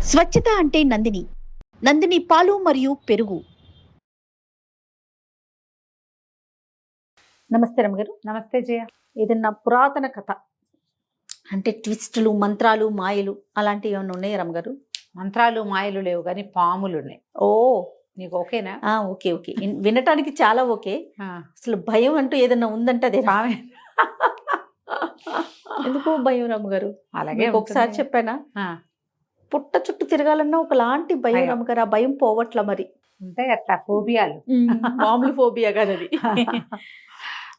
స్వచ్ఛత అంటే నందిని. నందిని పాలు మరియు పెరుగు. నమస్తే రమ్మగారు. నమస్తే జయ. ఏదన్నా పురాతన కథ అంటే ట్విస్టులు, మంత్రాలు, మాయలు అలాంటివి ఏమైనా ఉన్నాయా రమ్మగారు? మంత్రాలు మాయలు లేవు కానీ పాములు ఉన్నాయి. ఓ, నీకు ఓకేనా? ఓకే ఓకే, వినటానికి చాలా ఓకే. అసలు భయం అంటూ ఏదన్నా ఉందంటే అదే పామే. ఎందుకు భయం రమ్మగారు? అలాగే ఒకసారి చెప్పానా, పుట్ట చుట్టూ తిరగాలన్నా ఒకలాంటి భయం రమ్మగారు. ఆ భయం పోవట్లా మరి. ఉంటాయి అట్లా ఫోబియాలు. మామూలు ఫోబియా కాదు అది.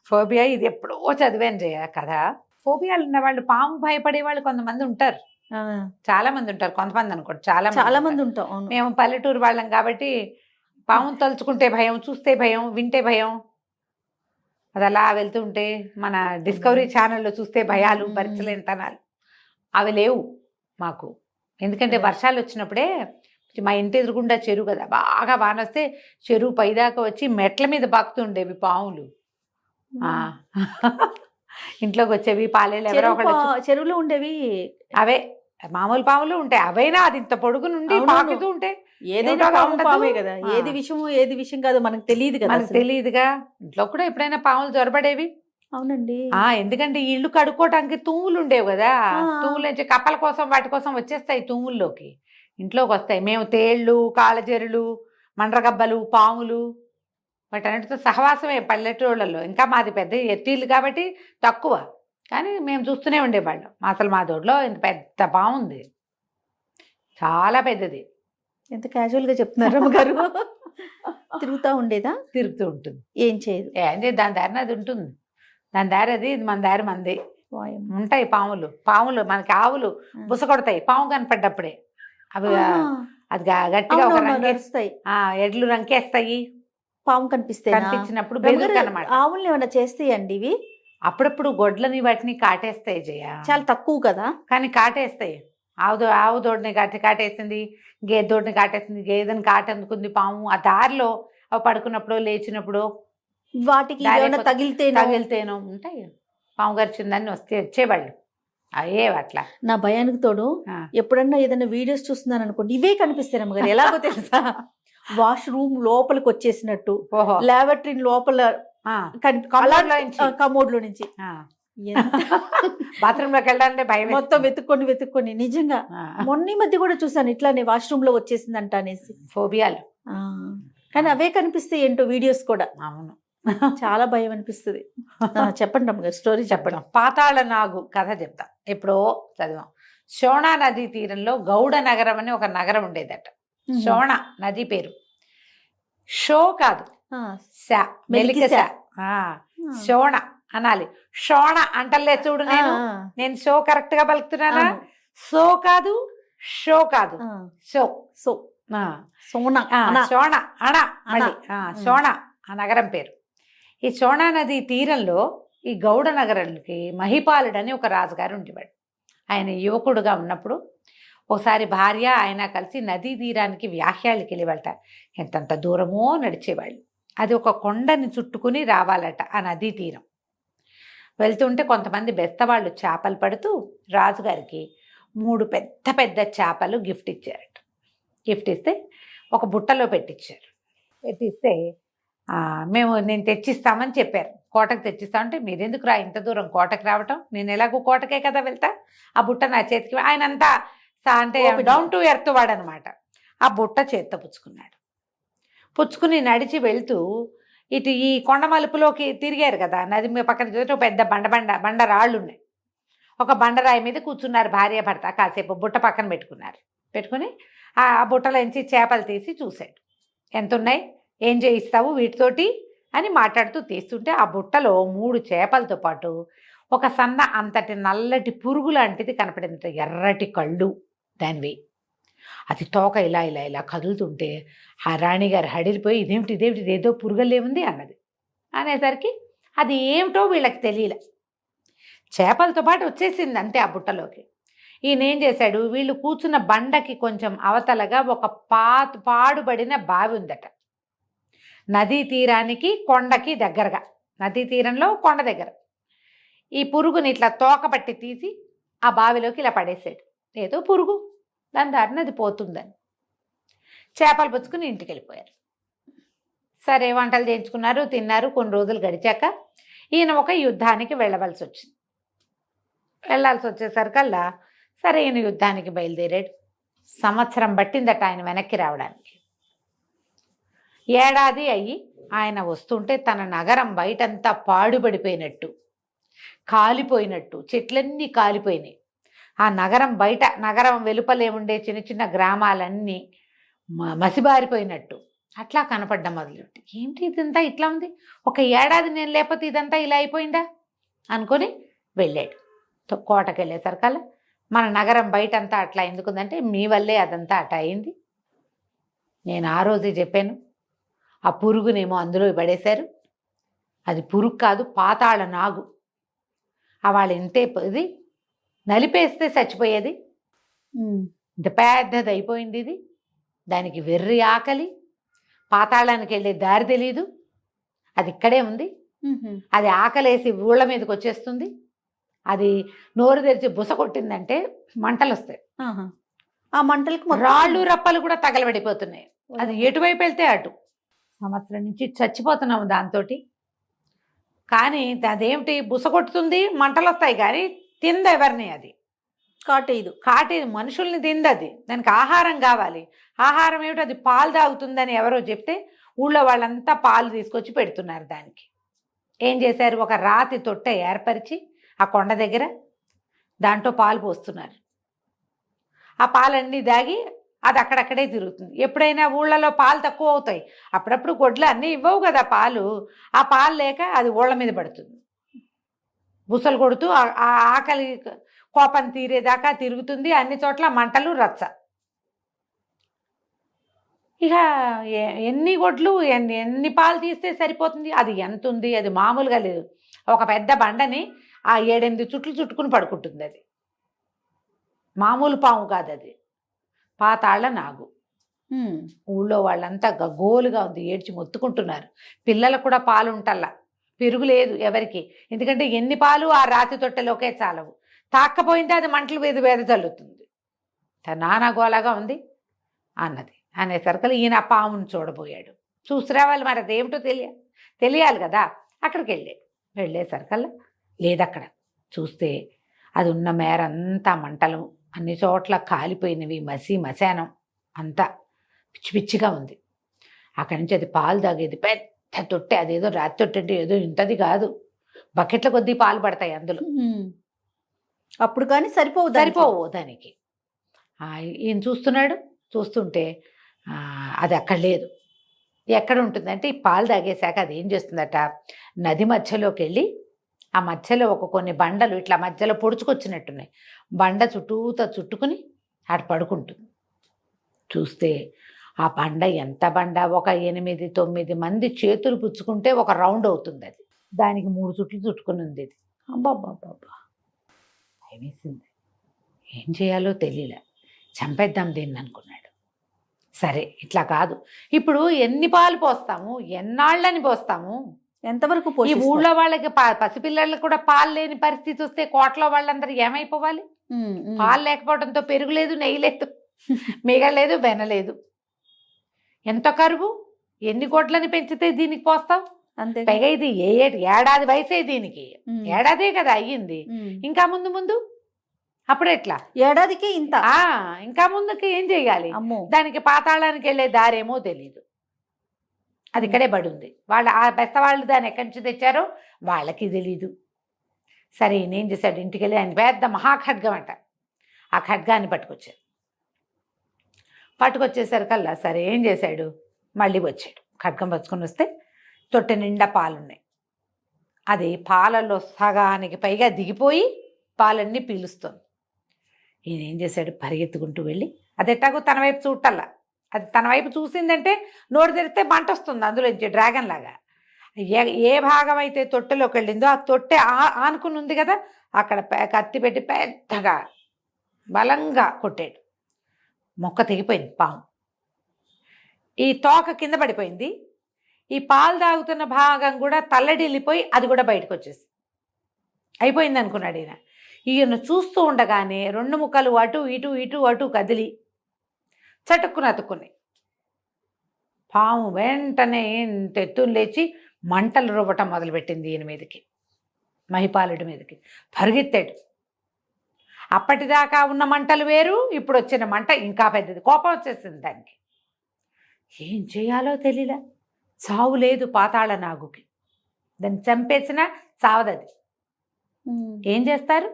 ఫోబియా ఇది ఎప్పుడో చదివాను జయ కదా. ఫోబియాలు ఉన్న వాళ్ళు, పాము భయపడే వాళ్ళు కొంతమంది ఉంటారు, చాలా మంది ఉంటారు. కొంతమంది అనుకోండి, చాలా మంది ఉంటాం. మేము పల్లెటూరు వాళ్ళం కాబట్టి పామును తలుచుకుంటే భయం, చూస్తే భయం, వింటే భయం. అది అలా వెళ్తుంటే మన డిస్కవరీ ఛానల్లో చూస్తే భయాలు, భరించలేని తనాలు అవి లేవు మాకు. ఎందుకంటే వర్షాలు వచ్చినప్పుడే మా ఇంటి ఎదురుగుండా చెరువు కదా, బాగా వాన వస్తే చెరువు పైదాకా వచ్చి మెట్ల మీద బాకుతుండేవి పాములు. ఇంట్లోకి వచ్చేవి, పాలేలు ఎవరో ఒకళ్ళు చెరువులో ఉండేవి. అవే మామూలు పాములు ఉంటాయి, అవైనా అది ఇంత పొడుగు నుండి పాకుతూ ఉంటే ఏదైనా పామే కదా. ఏది విషయమో ఏది విషయం కాదు మనకు తెలియదు కదా. మనకు తెలియదుగా. ఇంట్లో కూడా ఎప్పుడైనా పాములు జొరబడేవి. అవునండి. ఎందుకంటే ఇల్లు కడుక్కోవడానికి తూములు ఉండేవి కదా, తూములు నుంచి కప్పల కోసం వాటి కోసం వచ్చేస్తాయి, తూముల్లోకి ఇంట్లోకి వస్తాయి. మేము తేళ్లు, కాళ్ళజెరులు, మండ్రగబ్బలు, పాములు వాటన్నిటితో సహవాసమే పల్లెటూళ్ళల్లో. ఇంకా మాది పెద్ద ఎత్తిళ్ళు కాబట్టి తక్కువ, కానీ మేము చూస్తూనే ఉండేవాళ్ళం. అసలు మా దొడ్లో ఇంత పెద్ద పాము ఉంది, చాలా పెద్దది. ఎంత క్యాజువల్గా చెప్తున్నారు అమ్మగారు. తిరుగుతూ ఉండేదా? తిరుగుతూ ఉంటుంది. ఏం చేయదు. దాని దారిన అది ఉంటుంది, దాని దారి అది, మన దారి మంది. ఉంటాయి పాములు మనకి. ఆవులు బుస కొడతాయి పాము కనపడ్డప్పుడే. అవి అది గట్టిగా ఒక రంకేస్తాయి, ఎడ్లు రంకేస్తాయి పాము కనిపించినప్పుడు బెదురుకన్నమాట. ఆవుల్ని ఏమైనా చేస్తాయండి ఇవి? అప్పుడప్పుడు గొడ్లని వాటిని కాటేస్తాయి జయ. చాలా తక్కువ కదా, కానీ కాటేస్తాయి. ఆవు దోడిని కాటేసింది, గేదె దోడిని కాటేసింది, గేదెని కాటేందుకుంది పాము. ఆ దారిలో అవి పడుకున్నప్పుడు, లేచినప్పుడు వాటికి తగిలితేనో ఉంటాయి. పాము గరిచిందని వచ్చేవాళ్ళు అయ్యే అట్లా. నా భయానికి తోడు ఎప్పుడన్నా ఏదైనా వీడియోస్ చూస్తున్నాను అనుకోండి, ఇవే కనిపిస్తాయి అమ్మగారు. ఎలాగో తెలుసా, వాష్రూమ్ లోపలికి వచ్చేసినట్టు, లాబరేటరీ లోపల కమోడ్ లో నుంచి బాత్రూమ్ లోకి వెళ్ళాలంటే భయం. మొత్తం వెతుక్కొని నిజంగా మొన్న మధ్య కూడా చూసాను ఇట్లానే వాష్రూమ్ లో వచ్చేసిందంట అనేసి. ఫోబియాలు. కానీ అవే కనిపిస్తాయి ఏంటో వీడియోస్ కూడా. అవును, చాలా భయం అనిపిస్తుంది. చెప్పండి అమ్మగారు, స్టోరీ చెప్పండి. పాతాళ నాగు కథ చెప్తా. ఎప్పుడో చదివాం. శోణా నదీ తీరంలో గౌడ నగరం అని ఒక నగరం ఉండేదట. శోణ నది పేరు. షో కాదు, శోణ అనాలి. షోణ అంటలే చూడు, నేను షో కరెక్ట్ గా పలుకుతున్నానా? సో కాదు, షో కాదు, షో. శోణ ఆ నగరం పేరు. ఈ శోణా నది తీరంలో ఈ గౌడ నగరానికి మహిపాలుడని ఒక రాజుగారు ఉండేవాడు. ఆయన యువకుడుగా ఉన్నప్పుడు ఒకసారి భార్య ఆయన కలిసి నదీ తీరానికి వ్యాహ్యాలకి వెళ్ళేవాళ్ళట. ఎంతంత దూరమో నడిచేవాళ్ళు. అది ఒక కొండని చుట్టుకుని రావాలట ఆ నదీ తీరం. వెళ్తుంటే కొంతమంది బెస్తవాళ్ళు చేపలు పడుతూ రాజుగారికి 3 పెద్ద పెద్ద చేపలు గిఫ్ట్ ఇచ్చారట. గిఫ్ట్ ఇస్తే ఒక బుట్టలో పెట్టించారు. పెట్టిస్తే నేను తెచ్చిస్తామని చెప్పారు. కోటకు తెచ్చిస్తామంటే, మీరెందుకు ఇంత దూరం కోటకు రావటం, నేను ఎలాగో కోటకే కదా వెళ్తా, ఆ బుట్ట నా చేతికి. ఆయన అంతా అంటే డౌన్ టు ఎర్త్ వాడనమాట. ఆ బుట్ట చేత్తో పుచ్చుకుని నడిచి వెళ్తూ ఇటు ఈ కొండ మలుపులోకి తిరిగారు కదా, నది పక్కన పెద్ద బండ రాళ్ళు ఉన్నాయి. ఒక బండరాయి మీద కూర్చున్నారు భార్య భర్త. కాసేపు బుట్ట పక్కన పెట్టుకుని ఆ బుట్టలోంచి చేపలు తీసి చూశాడు. ఎంత ఉన్నాయి, ఏం చేయిస్తావు వీటితోటి అని మాట్లాడుతూ తీస్తుంటే ఆ బుట్టలో 3 చేపలతో పాటు ఒక సన్న అంతటి నల్లటి పురుగు లాంటిది కనపడింది. ఎర్రటి కళ్ళు దానివి. అది తోక ఇలా ఇలా ఇలా కదులుతుంటే ఆ రాణిగారు హడిలిపోయి, ఇదేమిటి ఏదో పురుగలేముంది అన్నది. అనేసరికి అది ఏమిటో వీళ్ళకి తెలియలే. చేపలతో పాటు వచ్చేసింది అంతే ఆ బుట్టలోకి. ఈయన ఏం చేశాడు, వీళ్ళు కూర్చున్న బండకి కొంచెం అవతలగా ఒక పాడుబడిన బావి ఉందట. నదీ తీరానికి కొండకి దగ్గరగా, నదీ తీరంలో కొండ దగ్గర. ఈ పురుగుని ఇట్లా తోక పట్టి తీసి ఆ బావిలోకి ఇలా పడేసాడు. ఏదో పురుగు దాని దారిన అది పోతుందని చేపలు పుచ్చుకుని ఇంటికి వెళ్ళిపోయారు. సరే వంటలు చేయించుకున్నారు, తిన్నారు. కొన్ని రోజులు గడిచాక ఈయన ఒక యుద్ధానికి వెళ్ళవలసి వచ్చింది. వెళ్ళాల్సి వచ్చేసరికల్లా సరే ఈయన యుద్ధానికి బయలుదేరాడు. సంవత్సరం పట్టిందట ఆయన వెనక్కి రావడానికి. ఏడాది అయ్యి ఆయన వస్తుంటే తన నగరం బయటంతా పాడుపడిపోయినట్టు, కాలిపోయినట్టు, చెట్లన్నీ కాలిపోయినాయి. ఆ నగరం బయట, నగరం వెలుపలే ఉండే చిన్న చిన్న గ్రామాలన్నీ మసిబారిపోయినట్టు అట్లా కనపడ్డం మొదలుపెట్టి, ఏంటి ఇదంతా ఇట్లా ఉంది, ఒక ఏడాది నేను లేకపోతే ఇదంతా ఇలా అయిపోయిందా అనుకొని వెళ్ళాడు. కోటకి వెళ్ళేసరికల్లా మన నగరం బయటంతా అట్లా ఎందుకుందంటే మీ వల్లే అదంతా అట్లా అయింది. నేను ఆ రోజే చెప్పాను, ఆ పురుగునేమో అందులో పడేశారు. అది పురుగు కాదు, పాతాళ నాగు. వాళ్ళ ఇంతే ఇది నలిపేస్తే చచ్చిపోయేది. ఇంత పెద్దది అయిపోయింది ఇది. దానికి వెర్రి ఆకలి, పాతాళానికి వెళ్ళే దారి తెలీదు. అది ఇక్కడే ఉంది. అది ఆకలేసి ఊళ్ళ మీదకి వచ్చేస్తుంది. అది నోరు తెరిచి బుస కొట్టిందంటే మంటలు వస్తాయి. ఆ మంటలకు రాళ్ళు రప్పలు కూడా తగలబడిపోతున్నాయి. అది ఎటువైపు వెళ్తే అటు. సంవత్సరం నుంచి చచ్చిపోతున్నాము దాంతో. కానీ అదేమిటి, బుస కొట్టుతుంది, మంటలు వస్తాయి, కానీ తింది ఎవరిని, అది కాటేది మనుషుల్ని తింది. అది దానికి ఆహారం కావాలి. ఆహారం ఏమిటి, అది పాలు తాగుతుందని ఎవరో చెప్తే ఊళ్ళో వాళ్ళంతా పాలు తీసుకొచ్చి పెడుతున్నారు దానికి. ఏం చేశారు, ఒక రాతి తొట్టె ఏర్పరిచి ఆ కొండ దగ్గర దాంట్లో పాలు పోస్తున్నారు. ఆ పాలన్నీ దాగి అది అక్కడక్కడే తిరుగుతుంది. ఎప్పుడైనా ఊళ్ళలో పాలు తక్కువ అవుతాయి, అప్పుడప్పుడు గొడ్లు అన్నీ ఇవ్వవు కదా పాలు. ఆ పాలు లేక అది ఊళ్ళ మీద పడుతుంది. బుసలు కొడుతూ ఆ ఆకలి కోపం తీరేదాకా తిరుగుతుంది. అన్ని చోట్ల మంటలు, రచ్చ. ఇక ఎన్ని గొడ్లు ఎన్ని పాలు తీస్తే సరిపోతుంది, అది ఎంత ఉంది, అది మామూలుగా లేదు. ఒక పెద్ద బండని ఆ 7-8 చుట్లు చుట్టుకుని పడుకుంటుంది. అది మామూలు పాము కాదు, అది పాతాళ నాగు. ఊళ్ళో వాళ్ళంతా గగ్గోలుగా ఉంది, ఏడ్చి మొత్తుకుంటున్నారు. పిల్లలకు కూడా పాలు ఉంటల్లా, పెరుగు లేదు ఎవరికి. ఎందుకంటే ఎన్ని పాలు ఆ రాతి తొట్టెలోకే చాలవు. తాక్కపోయింటే అది మంటలు వేద చల్లుతుంది. నానా గోలాగా ఉంది అన్నది. అనేసరికి ఈయన పామును చూడబోయాడు. చూసిరావాలి, మరి అదేమిటో తెలియాలి కదా. అక్కడికి వెళ్ళేసరికల్లా లేదక్కడ. చూస్తే అది ఉన్న మేరంతా మంటలు, అన్ని చోట్ల కాలిపోయినవి, మశానం అంతా పిచ్చి పిచ్చిగా ఉంది. అక్కడి నుంచి అది పాలు తాగేది పెద్ద తొట్టె. అదేదో రాతి తొట్టె అంటే ఏదో ఇంతది కాదు, బకెట్ల కొద్దీ పాలు పడతాయి అందులో. అప్పుడు కానీ సరిపోవు దానికి. ఈయన చూస్తుంటే అది అక్కడ లేదు. ఎక్కడ ఉంటుందంటే ఈ పాలు తాగేశాక అది ఏం చేస్తుందట, నది మధ్యలోకి వెళ్ళి ఆ మధ్యలో కొన్ని బండలు ఇట్లా మధ్యలో పొడుచుకొచ్చినట్టున్నాయి. బండ చుట్టుకుని అటు పడుకుంటుంది. చూస్తే ఆ బండ ఎంత బండ, ఒక 8-9 మంది చేతులు పుచ్చుకుంటే ఒక రౌండ్ అవుతుంది. అది దానికి 3 చుట్లు చుట్టుకుని ఉంది. ఇది అబ్బాబ్బాబ్బా భయమేసింది. ఏం చేయాలో తెలియలే. చంపేద్దాం దీన్ని అనుకున్నాడు. సరే ఇట్లా కాదు, ఇప్పుడు ఎన్ని పాలు పోస్తాము, ఎన్నాళ్ళని పోస్తాము, ఎంతవరకు ఈ ఊళ్ళో వాళ్ళకి పసిపిల్లలకు కూడా పాలు లేని పరిస్థితి వస్తే కోటలో వాళ్ళందరూ ఏమైపోవాలి. పాలు లేకపోవడంతో పెరుగు లేదు, నెయ్యి లేదు, మిగలేదు, వెనలేదు. ఎంత కరువు, ఎన్ని గొడ్లని పెంచితే దీనికి పోస్తావు. అంతే. పైగా ఇది ఏడాది వయసే దీనికి. ఏడాదే కదా అయ్యింది. ఇంకా ముందు అప్పుడు ఎట్లా, ఏడాదికి ఇంత. ఇంకా ముందుకి ఏం చెయ్యాలి. దానికి పాతాళానికి వెళ్ళే దారేమో తెలీదు. అది ఇక్కడే పడుంది. ఆ బెస్తవాళ్ళు దాన్ని ఎక్కడి నుంచి తెచ్చారో వాళ్ళకి తెలీదు. సరే నేం చేశాడు, ఇంటికి వెళ్ళి ఆయన పెద్ద మహాఖడ్గం అంట, ఆ ఖడ్గాన్ని పట్టుకొచ్చేసరికల్లా సరే ఏం చేశాడు, మళ్ళీ వచ్చాడు. ఖడ్గం పట్టుకొని వస్తే తొట్టె నిండా పాలున్నాయి. అది పాలలో సగానికి పైగా దిగిపోయి పాలన్నీ పీలుస్తుంది. ఈయన ఏం చేశాడు, పరిగెత్తుకుంటూ వెళ్ళి, అది ఎట్టాగో తన వైపు చూడటల్లా. అది తన వైపు చూసిందంటే నోరు తెరిస్తే మంట వస్తుంది అందులో నుంచి, డ్రాగన్ లాగా. ఏ భాగం అయితే తొట్టెలోకి వెళ్ళిందో ఆ తొట్టె ఆనుకుని ఉంది కదా, అక్కడ కత్తి పెట్టి పెద్దగా బలంగా కొట్టాడు. మొక్క తెగిపోయింది పాము. ఈ తోక కింద పడిపోయింది. ఈ పాలు తాగుతున్న భాగం కూడా తల్లడిల్లిపోయి అది కూడా బయటకు వచ్చేసి అయిపోయింది అనుకున్నాడు ఈయన. ఈయన చూస్తూ ఉండగానే 2 ముక్కలు అటు ఇటు కదిలి చటుక్కున అతుక్కున్నాయి. పాము వెంటనే ఇంత ఎత్తున లేచి మంటలు రువ్వటం మొదలుపెట్టింది ఈయన మీదకి, మహిపాలుడి మీదకి. పరిగెత్తాడు. అప్పటిదాకా ఉన్న మంటలు వేరు, ఇప్పుడు వచ్చిన మంట ఇంకా పెద్దది. కోపం వచ్చేసింది దానికి. ఏం చేయాలో తెలియలే. చావు లేదు పాతాళ నాగుకి, దాన్ని చంపేసినా చావదది. ఏం చేస్తారు?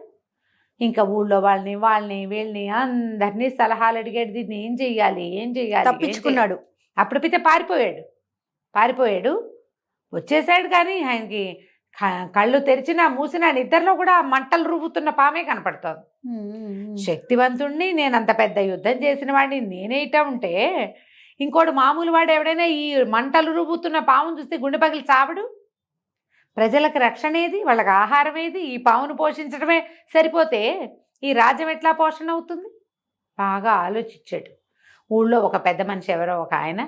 ఇంకా ఊళ్ళో వాళ్ళని వీళ్ళని అందరినీ సలహాలు అడిగాడు. దీన్ని ఏం చెయ్యాలి, ఏం చెయ్యాలి. తప్పించుకున్నాడు. అప్పుడు పితే పారిపోయాడు. వచ్చేసాడు. కానీ ఆయనకి కళ్ళు తెరిచినా మూసినా నిద్రలో కూడా మంటలు రువ్వుతున్న పామే కనపడుతోంది. శక్తివంతుణ్ణి, నేను అంత పెద్ద యుద్ధం చేసిన వాడిని నేనేట ఉంటే ఇంకోటి మామూలు వాడు ఎవడైనా ఈ మంటలు రువ్వుతున్న పామును చూస్తే గుండె పగిలి చావడు. ప్రజలకు రక్షణ ఏది, వాళ్ళకి ఆహారం ఏది? ఈ పామును పోషించడమే సరిపోతే ఈ రాజ్యం ఎట్లా పోషణ అవుతుంది? బాగా ఆలోచించాడు. ఊళ్ళో ఒక పెద్ద మనిషి ఎవరో ఒక ఆయన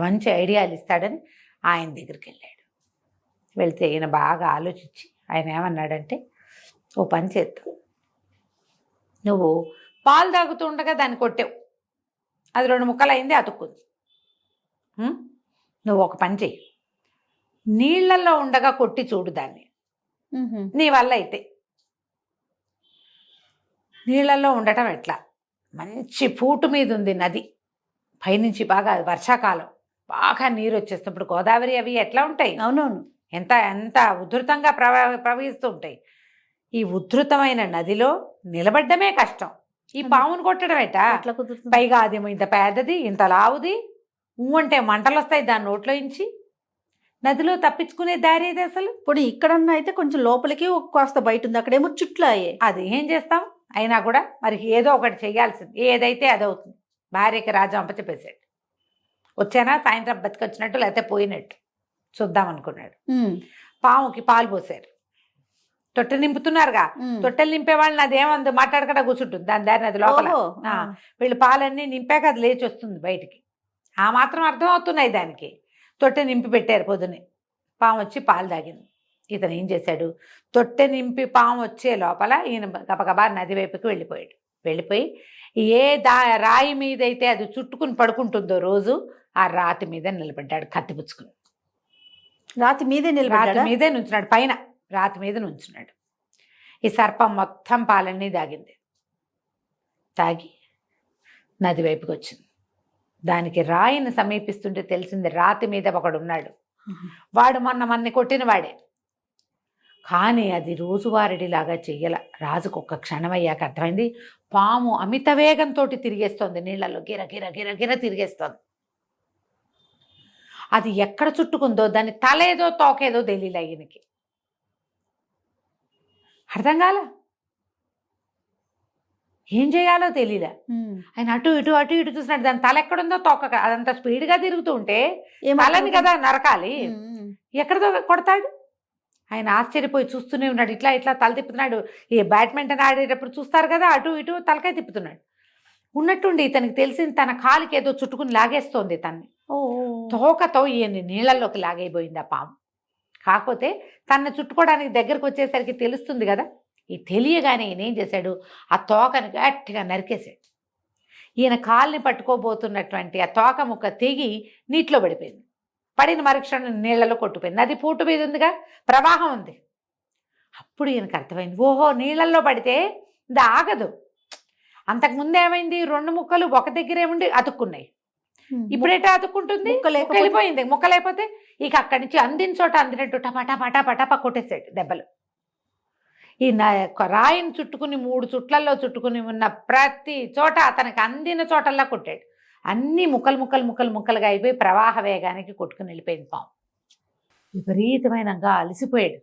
మంచి ఐడియాలు ఇస్తాడని ఆయన దగ్గరికి వెళ్ళాడు. వెళ్తే ఈయన బాగా ఆలోచించి ఆయన ఏమన్నాడంటే, ఓ పని చేద్దాం, నువ్వు పాలు తాగుతూ ఉండగా దాన్ని కొట్టావు, అది 2 ముక్కలు అయింది, అతుక్కుంది. నువ్వు ఒక పని చెయ్యి, నీళ్లలో ఉండగా కొట్టి చూడు దాన్ని, నీ వల్ల అయితే. నీళ్లలో ఉండటం ఎట్లా? మంచి పూటు మీద ఉంది నది, పైనుంచి బాగా వర్షాకాలం బాగా నీరు వచ్చేస్తున్నప్పుడు గోదావరి అవి ఎట్లా ఉంటాయి? అవునవును, ఎంత ఎంత ఉధృతంగా ప్రవహిస్తూ ఉంటాయి. ఈ ఉధృతమైన నదిలో నిలబడ్డమే కష్టం, ఈ పామును కొట్టడం ఎట? పైగా అది ఇంత పెద్దది, ఇంత లావుది, అంటే మంటలు వస్తాయి దాని నోట్లో ఇంచి. నదిలో తప్పించుకునే దారి ఏది అసలు? ఇప్పుడు ఇక్కడన్నా అయితే కొంచెం లోపలికి కాస్త బయట ఉంది, అక్కడేమో చుట్లు అయ్యే. అది ఏం చేస్తాం? అయినా కూడా మరి ఏదో ఒకటి చేయాల్సింది, ఏదైతే అదవుతుంది. భార్యకి రాజు అప్పచెప్పేసాడు. వచ్చానా సాయంత్రం బతికొచ్చినట్టు లేకపోతే పోయినట్టు చూద్దాం అనుకున్నాడు. పాముకి పాలు పోసారు, తొట్టె నింపుతున్నారుగా. తొట్టెలు నింపే వాళ్ళని అదేమంది మాట్లాడకుండా కూర్చుంటుంది దాని దారిని, అది లోపల. వీళ్ళు పాలన్నీ నింపాక అది లేచి వస్తుంది బయటికి. ఆ మాత్రం అర్థం అవుతున్నాయి దానికి. తొట్టె నింపి పెట్టారు పొద్దునే, పాము వచ్చి పాలు తాగింది. ఇతను ఏం చేశాడు, తొట్టె నింపి పాము వచ్చే లోపల ఈయన గబగబా నది వైపుకి వెళ్ళిపోయి ఏ రాయి మీద అయితే అది చుట్టుకుని పడుకుంటుందో రోజు ఆ రాతి మీద నిలబడ్డాడు, కత్తిపుచ్చుకుని. రాతి మీదే నుంచున్నాడు, పైన రాతి మీద నుంచున్నాడు. ఈ సర్పం మొత్తం పాలన్నీ తాగి నది వైపుకి వచ్చింది. దానికి రాయిని సమీపిస్తుంటే తెలిసింది రాతి మీద ఒకడున్నాడు. వాడు మన్ని కొట్టిన వాడే, కానీ అది రోజువారీలాగా చెయ్యాల. రాజుకు ఒక్క క్షణం అయ్యాక అర్థమైంది, పాము అమిత వేగంతో తిరిగేస్తోంది, నీళ్లలో గిర గిర గిర గిర తిరిగేస్తోంది. అది ఎక్కడ చుట్టుకుందో దాని తలేదో తోకేదో తెలియలే ఈయనకి, అర్థం కాల, ఏం చేయాలో తెలియలే. ఆయన అటు ఇటు చూసినట్టు దాని తల ఎక్కడుందో తోక, అదంతా స్పీడ్గా తిరుగుతూ ఉంటే తలని కదా నరకాలి, ఎక్కడదో కొడతాడు. ఆయన ఆశ్చర్యపోయి చూస్తూనే ఉన్నాడు. ఇట్లా తల తిప్పుతున్నాడు. ఈ బ్యాడ్మింటన్ ఆడేటప్పుడు చూస్తారు కదా, అటు ఇటు తలకాయ తిప్పుతున్నాడు. ఉన్నట్టుండి ఇతనికి తెలిసింది తన కాలికి ఏదో చుట్టుకుని లాగేస్తోంది తన్ని. తోకతో ఈయన నీళ్ళల్లోకి లాగైపోయింది ఆ పాము. కాకపోతే తనని చుట్టుకోవడానికి దగ్గరకు వచ్చేసరికి తెలుస్తుంది కదా, ఈ తెలియగానే ఈయన ఏం చేశాడు, ఆ తోకని గట్టిగా నరికేశాడు. ఈయన కాల్ని పట్టుకోబోతున్నటువంటి ఆ తోక ముక్క తెగి నీటిలో పడిపోయింది. పడిన మరుక్షణం నీళ్లలో కొట్టుపోయింది. నది పూట మీద ఉందిగా, ప్రవాహం ఉంది. అప్పుడు ఈయనకు అర్థమైంది, ఓహో నీళ్ళల్లో పడితే ఇది ఆగదు. అంతకుముందు ఏమైంది, 2 ముక్కలు ఒక దగ్గరే ఉండి అతుక్కున్నాయి. ఇప్పుడేటా అతుక్కుంటుంది, వెళ్ళిపోయింది. ముక్క లేకపోతే ఇక అక్కడి నుంచి అందిన చోట అందినట్టు టపా కొట్టేసాడు దెబ్బలు. ఈ రాయిని చుట్టుకుని 3 చుట్లలో చుట్టుకుని ఉన్న ప్రతి చోట అతనికి అందిన చోటల్లా కొట్టాడు. అన్నీ ముక్కలుగా అయిపోయి ప్రవాహ వేగానికి కొట్టుకుని వెళ్ళిపోయింది పాము. విపరీతమైనగా అలసిపోయాడు,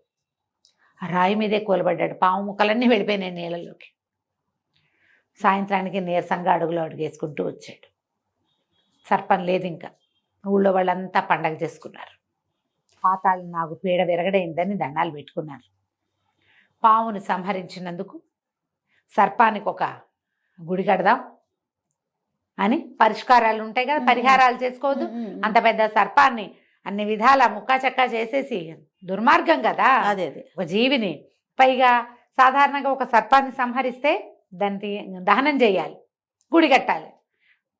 ఆ రాయి మీదే కూలబడ్డాడు. పాము ముక్కలన్నీ వెళ్ళిపోయినాయి నీళ్ళలోకి. సాయంత్రానికి నీరసంగా అడుగేసుకుంటూ వచ్చాడు. సర్పం లేదు ఇంకా. ఊళ్ళో వాళ్ళంతా పండగ చేసుకున్నారు. పాతాళ నాగు పీడ విరగడైందని దండాలు పెట్టుకున్నారు. పాముని సంహరించినందుకు సర్పానికి ఒక గుడి కడదాం అని పరిష్కారాలు ఉంటాయి కదా, పరిహారాలు చేసుకోవద్దు. అంత పెద్ద సర్పాన్ని అన్ని విధాల ముక్కా చక్కా చేసేసి దుర్మార్గం కదా అదే ఒక జీవిని. పైగా సాధారణంగా ఒక సర్పాన్ని సంహరిస్తే దాన్ని దహనం చేయాలి, గుడి కట్టాలి.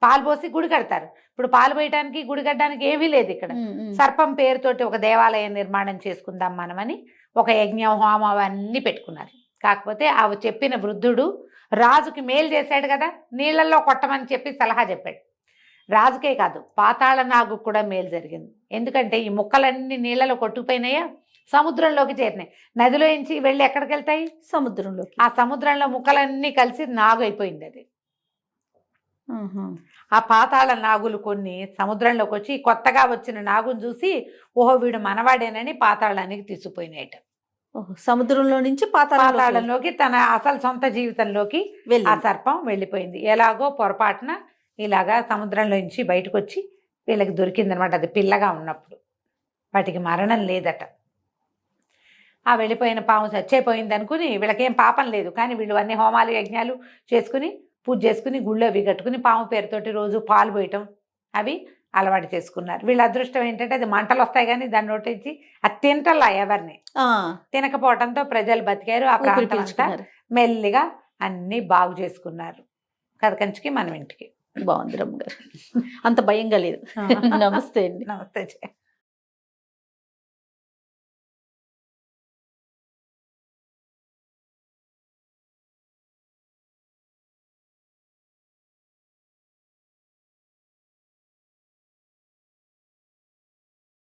పాలు పోసి గుడి కడతారు. ఇప్పుడు పాలు పోయటానికి గుడి కట్టడానికి ఏమీ లేదు ఇక్కడ. సర్పం పేరుతోటి ఒక దేవాలయం నిర్మాణం చేసుకుందాం మనమని ఒక యజ్ఞం హోమం అవన్నీ పెట్టుకున్నారు. కాకపోతే అవి చెప్పిన వృద్ధుడు రాజుకి మేలు చేశాడు కదా, నీళ్ళల్లో కొట్టమని చెప్పి సలహా చెప్పాడు. రాజుకే కాదు పాతాళ నాగు కూడా మేలు జరిగింది. ఎందుకంటే ఈ ముక్కలన్నీ నీళ్ళలో కొట్టుకుపోయినాయా, సముద్రంలోకి చేరినాయి. నదిలో నుంచి వెళ్ళి ఎక్కడికి వెళ్తాయి, సముద్రంలోకి. ఆ సముద్రంలో ముక్కలన్నీ కలిసి నాగు అయిపోయింది అది. ఆ పాతాళ నాగులు కొన్ని సముద్రంలోకి వచ్చి కొత్తగా వచ్చిన నాగును చూసి ఓహో వీడు మనవాడేనని పాతాళానికి తీసుకుపోయినాయట. సముద్రంలో నుంచి పాతాళంలోకి తన అసలు సొంత జీవితంలోకి ఆ సర్పం వెళ్ళిపోయింది. ఎలాగో పొరపాటున ఇలాగా సముద్రంలో నుంచి బయటకు వచ్చి వీళ్ళకి దొరికిందనమాట. అది పిల్లగా ఉన్నప్పుడు. వాటికి మరణం లేదట. ఆ వెళ్ళిపోయిన పాము చచ్చిపోయింది అనుకుని వీళ్ళకేం పాపం లేదు, కానీ వీళ్ళు అన్ని హోమాలు యజ్ఞాలు చేసుకుని పూజ చేసుకుని గుళ్ళో అవి కట్టుకుని పాము పేరుతోటి రోజు పాలు పోయటం అవి అలవాటు చేసుకున్నారు. వీళ్ళ అదృష్టం ఏంటంటే అది మంటలు వస్తాయి కానీ దాన్ని నోటించి అది తింటలా ఎవరిని తినకపోవడంతో ప్రజలు బతికారు. ఆ ప్రాంతం అంతా మెల్లిగా అన్ని బాగు చేసుకున్నారు. కథకంచికి మనం ఇంటికి. బాగుంది రమ్మ గారు, అంత భయంగా లేదు. నమస్తే అండి. నమస్తే.